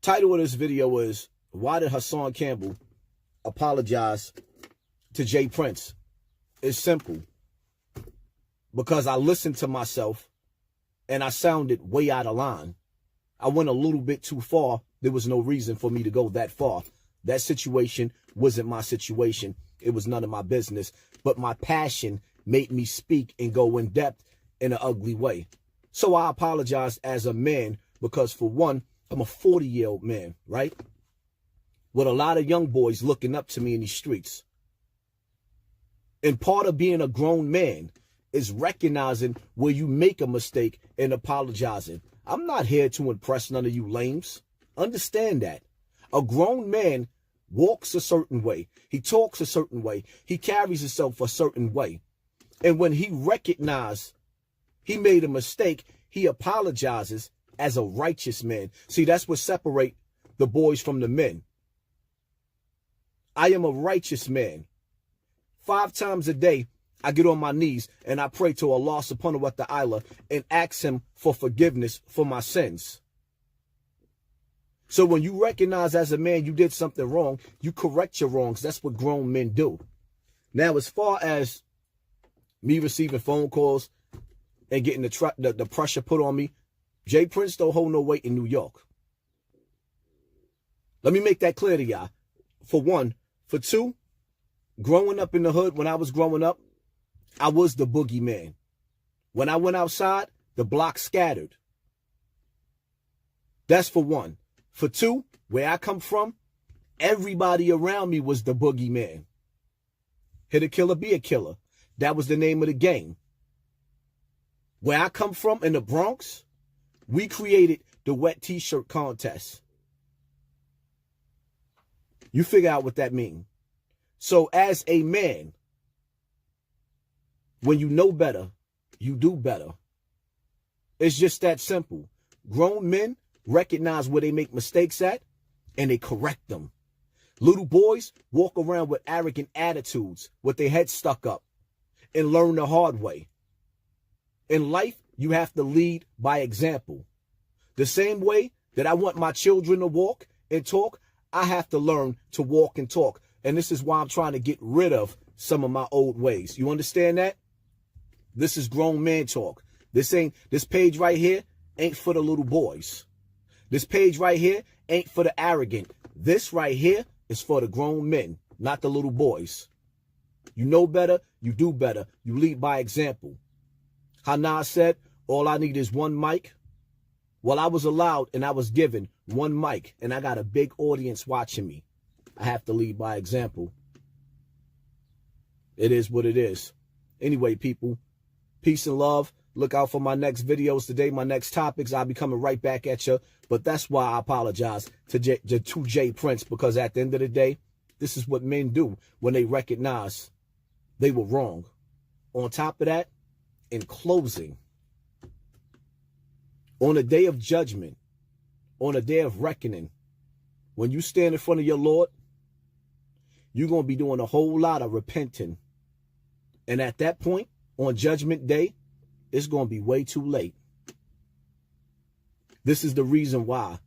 Title of this video is, why did Hassan Campbell apologize to J. Prince? It's simple. Because I listened to myself and I sounded way out of line. I went a little bit too far. There was no reason for me to go that far. That situation wasn't my situation. It was none of my business. But my passion made me speak and go in depth in an ugly way. So I apologize as a man because, for one, I'm a 40-year-old man, right? With a lot of young boys looking up to me in these streets. And part of being a grown man is recognizing where you make a mistake and apologizing. I'm not here to impress none of you lames. Understand that. A grown man walks a certain way. He talks a certain way. He carries himself a certain way. And when he recognizes he made a mistake, he apologizes as a righteous man. See, that's what separates the boys from the men. I am a righteous man. 5 times a day, I get on my knees and I pray to Allah subhanahu wa ta'ala and ask him for forgiveness for my sins. So when you recognize as a man you did something wrong, you correct your wrongs. That's what grown men do. Now, as far as me receiving phone calls and getting the pressure put on me, J. Prince don't hold no weight in New York. Let me make that clear to y'all. For one. For two, growing up in the hood, when I was growing up, I was the boogeyman. When I went outside, the block scattered. That's for one. For two, where I come from, everybody around me was the boogeyman. Hit a killer, be a killer. That was the name of the game. Where I come from in the Bronx, we created the wet t-shirt contest. You figure out what that means. So as a man, when you know better, you do better. It's just that simple. Grown men recognize where they make mistakes at and they correct them. Little boys walk around with arrogant attitudes with their heads stuck up and learn the hard way. In life, you have to lead by example. The same way that I want my children to walk and talk, I have to learn to walk and talk. And this is why I'm trying to get rid of some of my old ways. You understand that? This is grown man talk. This page right here ain't for the little boys. This page right here ain't for the arrogant. This right here is for the grown men, not the little boys. You know better, you do better. You lead by example. How Nas said, all I need is one mic. Well, I was allowed and I was given one mic and I got a big audience watching me. I have to lead by example. It is what it is. Anyway, people, peace and love. Look out for my next videos today, my next topics. I'll be coming right back at you. But that's why I apologize to J. Prince, because at the end of the day, this is what men do when they recognize they were wrong. On top of that, in closing, on a day of judgment, on a day of reckoning, when you stand in front of your Lord, you're going to be doing a whole lot of repenting. And at that point, on Judgment Day, it's going to be way too late. This is the reason why